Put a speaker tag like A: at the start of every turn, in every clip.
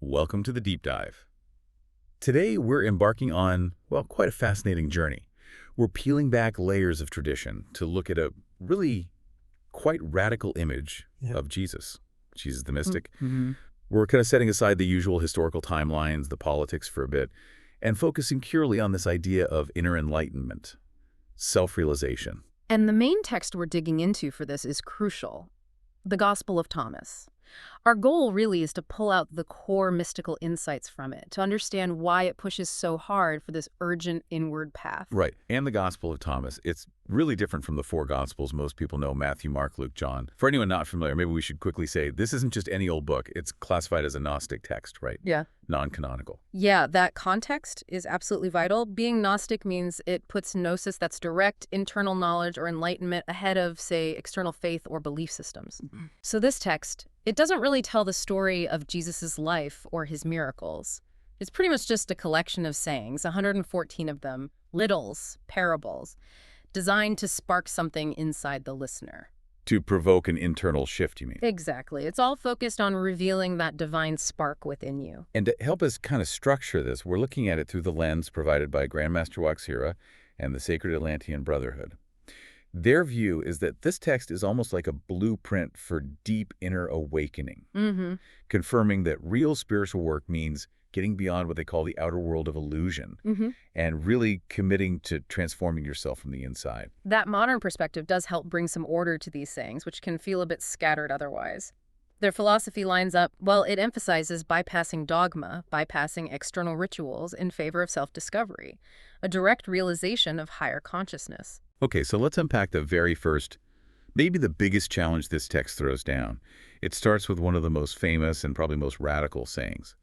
A: Welcome to the deep dive. Today, we're embarking on, well, quite a fascinating journey. We're peeling back layers of tradition to look at a really quite radical image of Jesus the mystic. We're kind of setting aside the usual historical timelines, the politics for a bit, and focusing purely on this idea of inner enlightenment, self-realization.
B: And the main text we're digging into for this is crucial, the Gospel of Thomas. Our goal really is to pull out the core mystical insights from it, to understand why it pushes so hard for this urgent inward path.
A: Right. And the Gospel of Thomas, it's really different from the four Gospels most people know, Matthew, Mark, Luke, John. For anyone not familiar, maybe we should quickly say this isn't just any old book. It's classified as a Gnostic text, right?
B: Yeah.
A: Non-canonical.
B: Yeah, that context is absolutely vital. Being Gnostic means it puts gnosis, that's direct internal knowledge or enlightenment, ahead of, say, external faith or belief systems. So this text, it doesn't really tell the story of Jesus's life or his miracles. It's pretty much just a collection of sayings, 114 of them, riddles, parables, designed to spark something inside the listener.
A: To provoke an internal shift, you mean?
B: Exactly. It's all focused on revealing that divine spark within you.
A: And to help us kind of structure this, we're looking at it through the lens provided by Grandmaster Waxira and the Sacred Atlantean Brotherhood. Their view is that this text is almost like a blueprint for deep inner awakening, confirming that real spiritual work means getting beyond what they call the outer world of illusion and really committing to transforming yourself from the inside.
B: That modern perspective does help bring some order to these sayings, which can feel a bit scattered otherwise. Their philosophy lines up, well, it emphasizes bypassing dogma, bypassing external rituals in favor of self-discovery, a direct realization of higher consciousness.
A: Okay, so let's unpack the very first, maybe the biggest challenge this text throws down. It starts with one of the most famous and probably most radical sayings.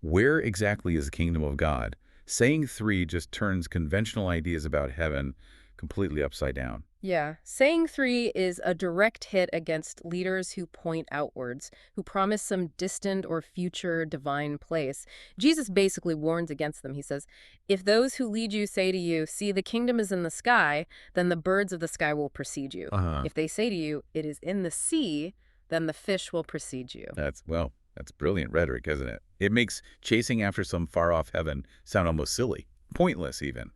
A: Where exactly is the kingdom of God? Saying 3 just turns conventional ideas about heaven completely upside down.
B: Yeah. Saying 3 is a direct hit against leaders who point outwards, who promise some distant or future divine place. Jesus basically warns against them. He says, if those who lead you say to you, see, the kingdom is in the sky, then the birds of the sky will precede you. If they say to you, it is in the sea, then the fish will precede you.
A: That's brilliant rhetoric, isn't it? It makes chasing after some far-off heaven sound almost silly, pointless even.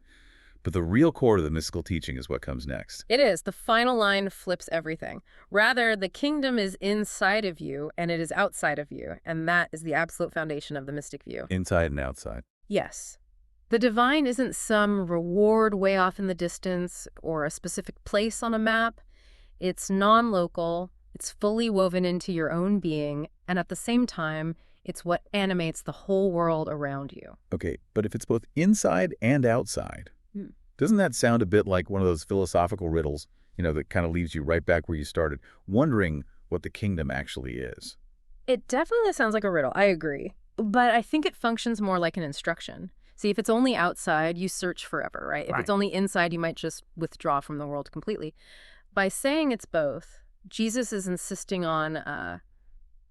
A: But the real core of the mystical teaching is what comes next.
B: It is. The final line flips everything. Rather, the kingdom is inside of you and it is outside of you. And that is the absolute foundation of the mystic view.
A: Inside and outside.
B: Yes. The divine isn't some reward way off in the distance or a specific place on a map. It's non-local. It's fully woven into your own being. And at the same time, it's what animates the whole world around you.
A: Okay, but if it's both inside and outside, doesn't that sound a bit like one of those philosophical riddles, that kind of leaves you right back where you started, wondering what the kingdom actually is?
B: It definitely sounds like a riddle. I agree. But I think it functions more like an instruction. See, if it's only outside, you search forever, right? If it's only inside, you might just withdraw from the world completely. By saying it's both, Jesus is insisting on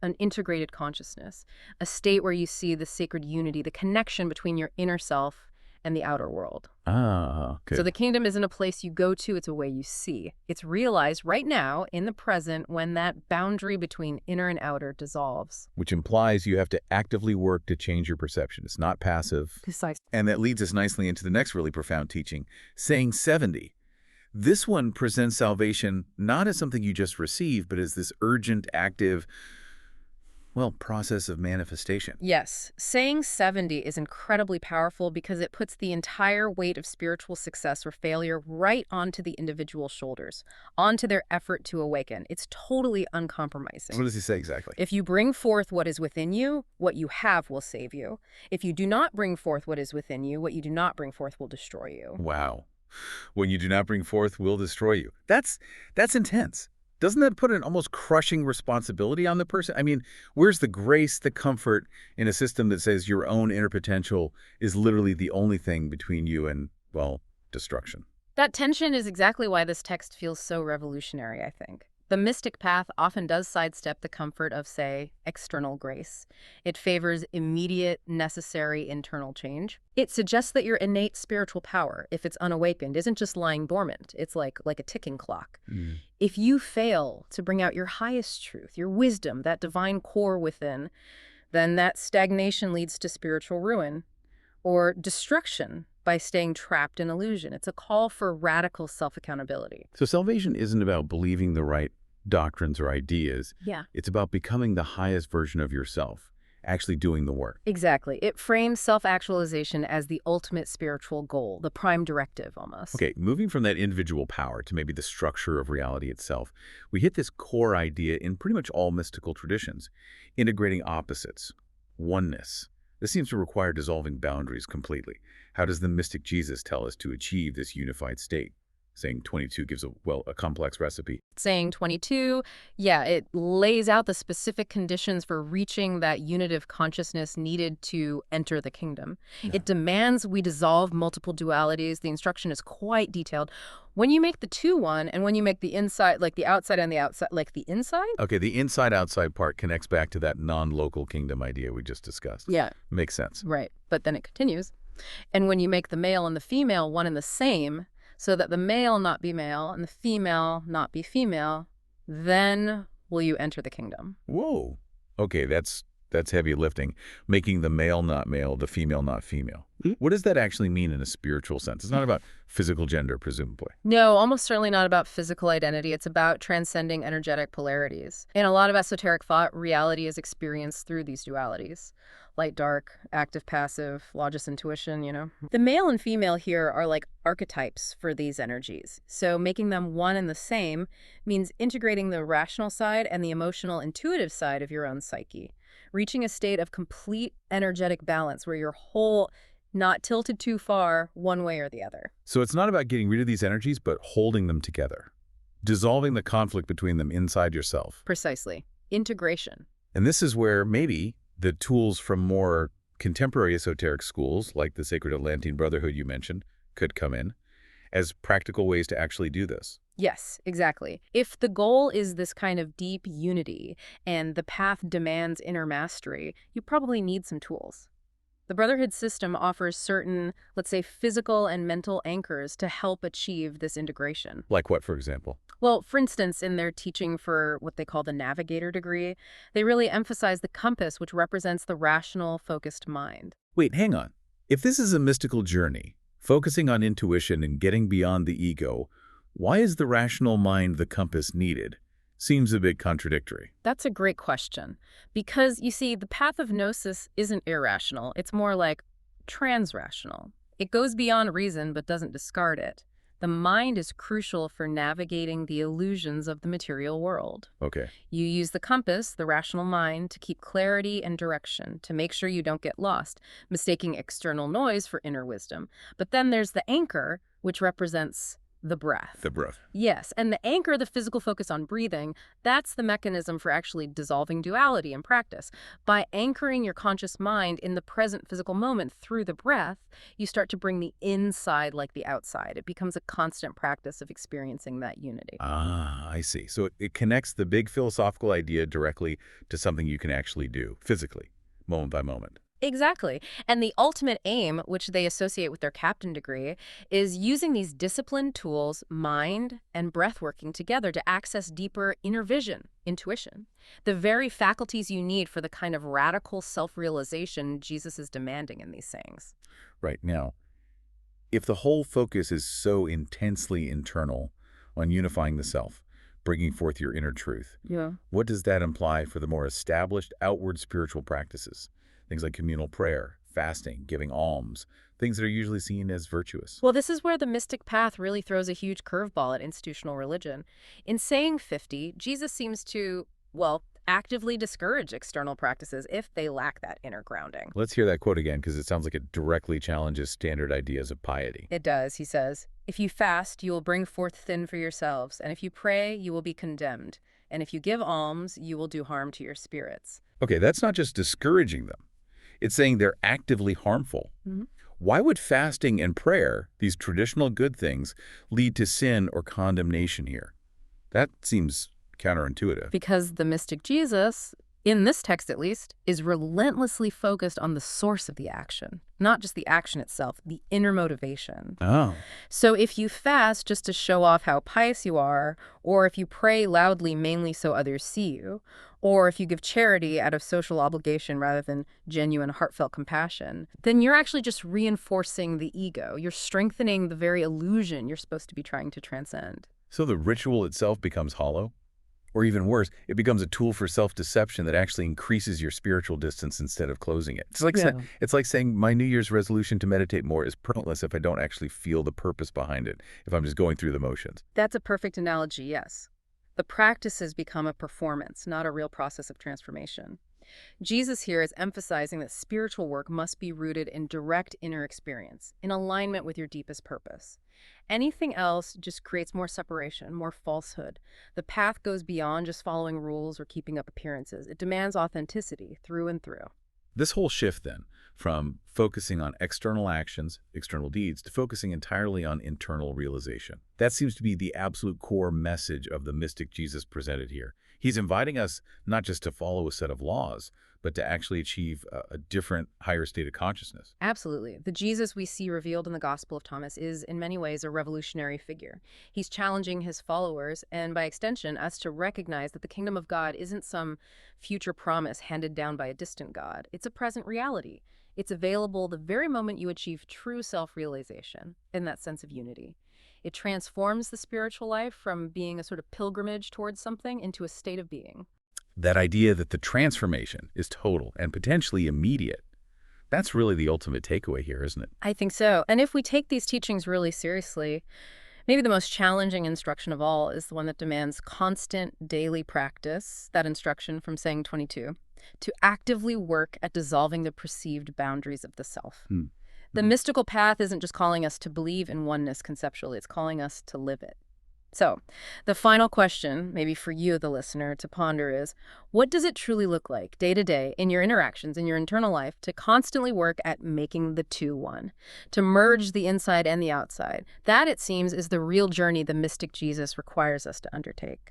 B: an integrated consciousness, a state where you see the sacred unity, the connection between your inner self and the outer world.
A: Okay.
B: So the kingdom isn't a place you go to, it's a way you see. It's realized right now, in the present, when that boundary between inner and outer dissolves.
A: Which implies you have to actively work to change your perception. It's not passive.
B: Precisely.
A: And that leads us nicely into the next really profound teaching, saying 70. This one presents salvation not as something you just receive, but as this urgent, active, process of manifestation.
B: Yes. Saying 70 is incredibly powerful because it puts the entire weight of spiritual success or failure right onto the individual's shoulders, onto their effort to awaken. It's totally uncompromising.
A: What does he say exactly?
B: If you bring forth what is within you, what you have will save you. If you do not bring forth what is within you, what you do not bring forth will destroy you.
A: Wow. When you do not bring forth will destroy you. That's intense. Doesn't that put an almost crushing responsibility on the person? I mean, where's the grace, the comfort in a system that says your own inner potential is literally the only thing between you and, destruction?
B: That tension is exactly why this text feels so revolutionary, I think. The mystic path often does sidestep the comfort of, say, external grace. It favors immediate, necessary internal change. It suggests that your innate spiritual power, if it's unawakened, isn't just lying dormant. It's like a ticking clock. If you fail to bring out your highest truth, your wisdom, that divine core within, then that stagnation leads to spiritual ruin or destruction by staying trapped in illusion. It's a call for radical self-accountability.
A: So salvation isn't about believing the right doctrines or ideas.
B: Yeah.
A: It's about becoming the highest version of yourself, actually doing the work.
B: Exactly. It frames self-actualization as the ultimate spiritual goal, the prime directive almost.
A: Okay, moving from that individual power to maybe the structure of reality itself, we hit this core idea in pretty much all mystical traditions, integrating opposites, oneness. This seems to require dissolving boundaries completely. How does the mystic Jesus tell us to achieve this unified state? Saying 22 gives a complex recipe.
B: Saying 22, yeah, it lays out the specific conditions for reaching that unitive consciousness needed to enter the kingdom.
A: Yeah.
B: It demands we dissolve multiple dualities. The instruction is quite detailed. When you make the two one, and when you make the inside, like the outside and the outside, like the inside?
A: Okay, the inside-outside part connects back to that non-local kingdom idea we just discussed.
B: Yeah.
A: Makes sense.
B: Right. But then it continues. And when you make the male and the female one and the same, so that the male not be male and the female not be female, then will you enter the kingdom.
A: Whoa. Okay, that's heavy lifting. Making the male not male, the female not female. What does that actually mean in a spiritual sense? It's not about physical gender, presumably.
B: No, almost certainly not about physical identity. It's about transcending energetic polarities. In a lot of esoteric thought, reality is experienced through these dualities. Light, dark, active, passive, logos, intuition, you know. The male and female here are like archetypes for these energies. So making them one and the same means integrating the rational side and the emotional, intuitive side of your own psyche. Reaching a state of complete energetic balance where your whole not tilted too far one way or the other.
A: So it's not about getting rid of these energies, but holding them together. Dissolving the conflict between them inside yourself.
B: Precisely. Integration.
A: And this is where maybe the tools from more contemporary esoteric schools, like the sacred Atlantean Brotherhood you mentioned, could come in as practical ways to actually do this.
B: Yes, exactly. If the goal is this kind of deep unity and the path demands inner mastery, you probably need some tools. The Brotherhood system offers certain, let's say, physical and mental anchors to help achieve this integration.
A: Like what, for example?
B: Well, for instance, in their teaching for what they call the navigator degree, they really emphasize the compass, which represents the rational, focused mind.
A: Wait, hang on. If this is a mystical journey, focusing on intuition and getting beyond the ego, why is the rational mind the compass needed? Seems a bit contradictory.
B: That's a great question. Because, you see, the path of gnosis isn't irrational. It's more like transrational. It goes beyond reason but doesn't discard it. The mind is crucial for navigating the illusions of the material world.
A: Okay.
B: You use the compass, the rational mind, to keep clarity and direction, to make sure you don't get lost, mistaking external noise for inner wisdom. But then there's the anchor, which represents the breath.
A: The breath.
B: Yes, and the anchor, the physical focus on breathing, that's the mechanism for actually dissolving duality in practice. By anchoring your conscious mind in the present physical moment through the breath, you start to bring the inside like the outside. It becomes a constant practice of experiencing that unity.
A: Ah, I see. So it connects the big philosophical idea directly to something you can actually do physically, moment by moment.
B: Exactly. And the ultimate aim, which they associate with their captain degree, is using these disciplined tools, mind and breath working together to access deeper inner vision, intuition, the very faculties you need for the kind of radical self-realization Jesus is demanding in these sayings.
A: Right. Now, if the whole focus is so intensely internal on unifying the self, bringing forth your inner truth, what does that imply for the more established outward spiritual practices? Things like communal prayer, fasting, giving alms, things that are usually seen as virtuous.
B: Well, this is where the mystic path really throws a huge curveball at institutional religion. In saying 50, Jesus seems to, well, actively discourage external practices if they lack that inner grounding.
A: Let's hear that quote again, because it sounds like it directly challenges standard ideas of piety.
B: It does, he says. If you fast, you will bring forth sin for yourselves, and if you pray, you will be condemned. And if you give alms, you will do harm to your spirits.
A: Okay, that's not just discouraging them. It's saying they're actively harmful. Why would fasting and prayer, these traditional good things, lead to sin or condemnation here? That seems counterintuitive.
B: Because the mystic Jesus in this text at least, is relentlessly focused on the source of the action, not just the action itself, the inner motivation.
A: Oh.
B: So if you fast just to show off how pious you are, or if you pray loudly mainly so others see you, or if you give charity out of social obligation rather than genuine heartfelt compassion, then you're actually just reinforcing the ego. You're strengthening the very illusion you're supposed to be trying to transcend.
A: So the ritual itself becomes hollow? Or even worse, it becomes a tool for self-deception that actually increases your spiritual distance instead of closing it.
B: Yeah.
A: It's like saying my New Year's resolution to meditate more is pointless if I don't actually feel the purpose behind it, if I'm just going through the motions.
B: That's a perfect analogy, yes. The practices become a performance, not a real process of transformation. Jesus here is emphasizing that spiritual work must be rooted in direct inner experience, in alignment with your deepest purpose. Anything else just creates more separation, more falsehood. The path goes beyond just following rules or keeping up appearances. It demands authenticity through and through.
A: This whole shift then, from focusing on external actions, external deeds, to focusing entirely on internal realization. That seems to be the absolute core message of the mystic Jesus presented here. He's inviting us not just to follow a set of laws, but to actually achieve a different, higher state of consciousness.
B: Absolutely. The Jesus we see revealed in the Gospel of Thomas is, in many ways, a revolutionary figure. He's challenging his followers, and by extension, us to recognize that the kingdom of God isn't some future promise handed down by a distant God. It's a present reality. It's available the very moment you achieve true self-realization in that sense of unity. It transforms the spiritual life from being a sort of pilgrimage towards something into a state of being.
A: That idea that the transformation is total and potentially immediate, that's really the ultimate takeaway here, isn't it?
B: I think so. And if we take these teachings really seriously, maybe the most challenging instruction of all is the one that demands constant daily practice, that instruction from saying 22, to actively work at dissolving the perceived boundaries of the self. The mystical path isn't just calling us to believe in oneness conceptually, it's calling us to live it. So, the final question, maybe for you, the listener, to ponder is, what does it truly look like, day to day, in your interactions, in your internal life, to constantly work at making the two one, to merge the inside and the outside? That, it seems, is the real journey the mystic Jesus requires us to undertake.